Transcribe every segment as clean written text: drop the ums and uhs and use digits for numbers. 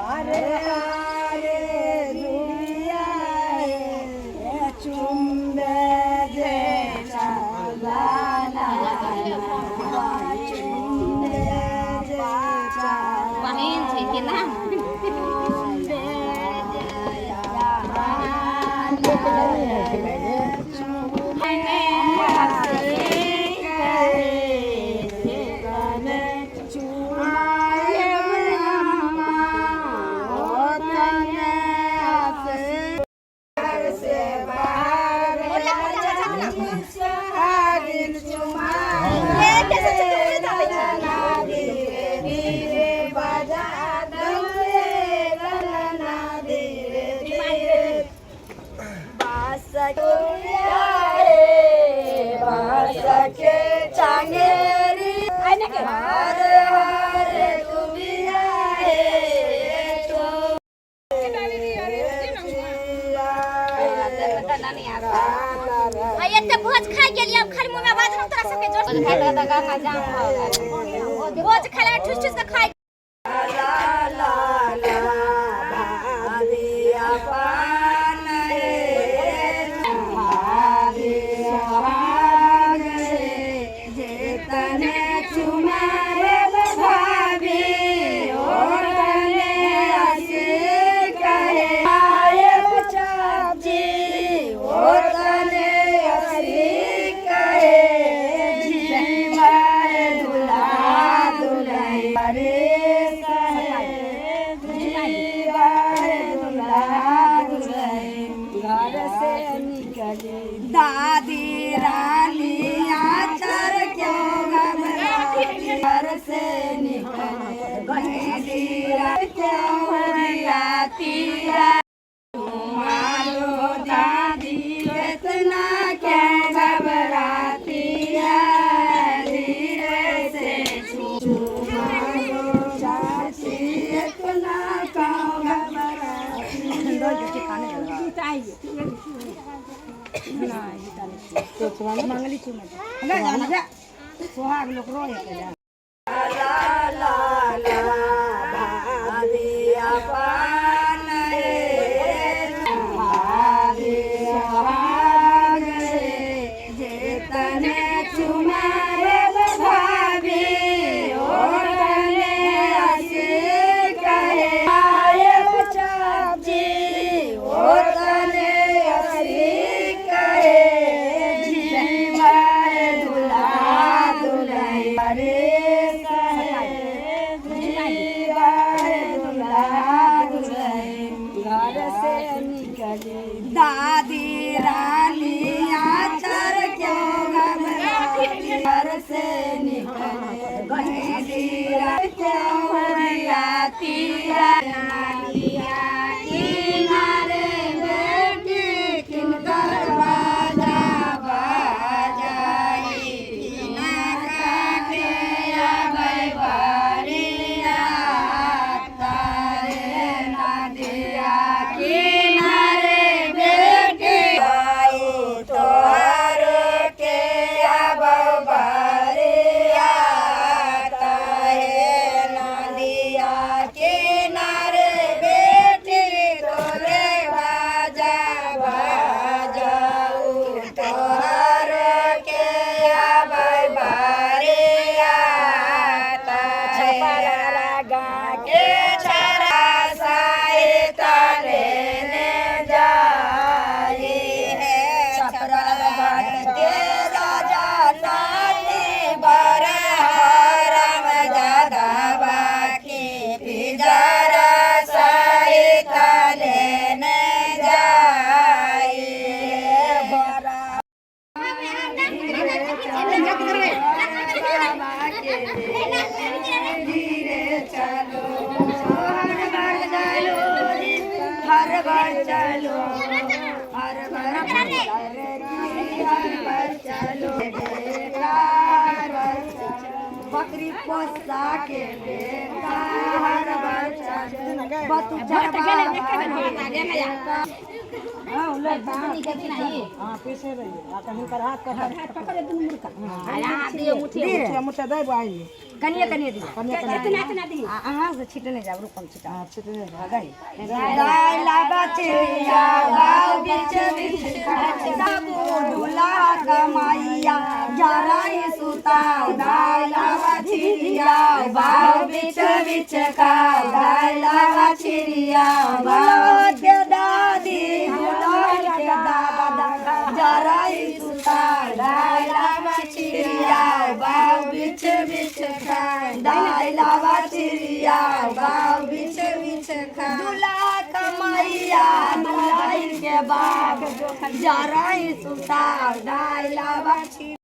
अरे अरे दुनिया चुंबे जे चालाना चुंबे जे बहिन छै कि ना भोज खाइ गेलियै अब खाली मुंह में बात न तोरा सबके जोश खाइ त गाना जाम भोज खाइ ठुस ठुस के खाइ ला ला ला भादिया पान जे तने चुमारे भाभी ओ तने आसी कहे आए चाची ओ तने आसी कहे जीवाए दुल्हा दुल्हन रे दादी रानी आचार क्यों घबराती घर से निकले दादी क्यों घबराती मारो दादी इतना क्यों घबराती धीरे से मारो चाची इतना क्यों घबराती मंगली सुहाग लोग रोए ला ला ला भादिया पान जे तने चुमारे भाभी ओ तने आसी कहे आए चाची ओ तने आसी कहे जीवाए दुल्हा दुल्हन रे जीवाए दुल्हा दुल्हन घर से निकले दादी रानी आचार क्यों घबराती घर से निकले दादी क्यों घबराती किनारे बेटी किनकर बाजा बाजाई बिना काटे आबै बारिया तारे नदिया किनारे बेटी आई तोहर के आबै बारिया तारे नदिया किनारे बेटी तोरे बाजा बाजाऊ तोहर के आबै बारिया तारे लगा के छरा साई तारे ने जाई है छपरा घाट के राजा नानी बरहरम ज्यादा बाकी पिजरा साई ताले ने जाई बरा धीरे चलो हर बार चलो हर बार चलो बकरी पोसा के बेटा हर बार चलो बतू हाँ पीछे रहिए कहीं पर हाथ कर पकड़े तुम मुर्गा मुठ्ठा दे बाई कनिया दी इतना दी हां से छिटने जा रुकम छिटा हां छिटने जा गई दाइला बचिया गाँव बीच बुढ़ुला कमाइया जराई सुता दाइला बचिया गाँव बीच का दाइला बचिया गाँव के दादी बुढ़ाई के दादा जराई सुता दाइला बचिया गाँव बीच का दाइला बचिया गाँव बीच का दूल्हा कमाइया दुल्हन के बाप जराई सुता दाइला बचिया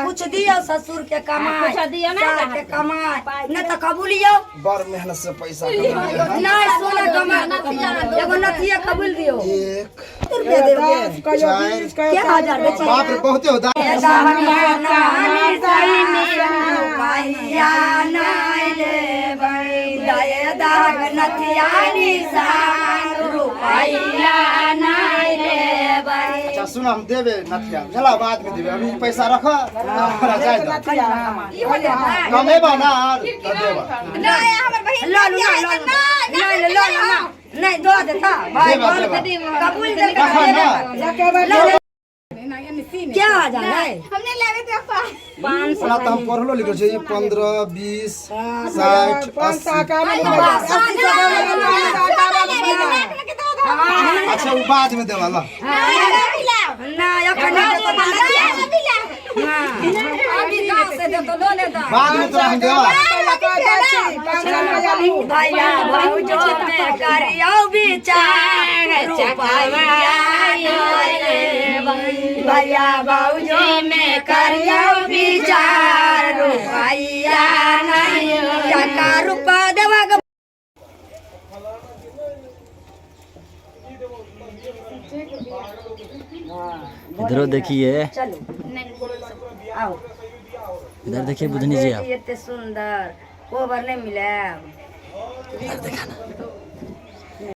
कुछ दियो ससुर के कमाई के कमाई न तो कबूलियो बड़ मेहनत से पैसा नहीं सोना कमा एगो नथिया कबूल दियो एक रुपया देओगे क्या हजार बेचे बाप रे बहुते होता अच्छा सुन हम देवे नथिया चला बाद में देवे अभी पैसा रखो जाए कमे बना देवा नहीं दो देता भाई कबूल क्या हजार है हमने लगे थे 500 तो हम पढ़लो लिखो छै 15 20 60 80 अच्छा वो बाद में देवा ला ना अखन अभी गांव से दे तो लो ले दो बाद में तो हम देवा भैया भाऊजो में करियो विचार भैया भाऊजो में करियो विचार रुपया नहीं टका रुपया देवा इधर देखिए चलो आओ इधर देखिए बुधनी जी आप इतने सुंदर कोबर नहीं मिले इधर देखा ना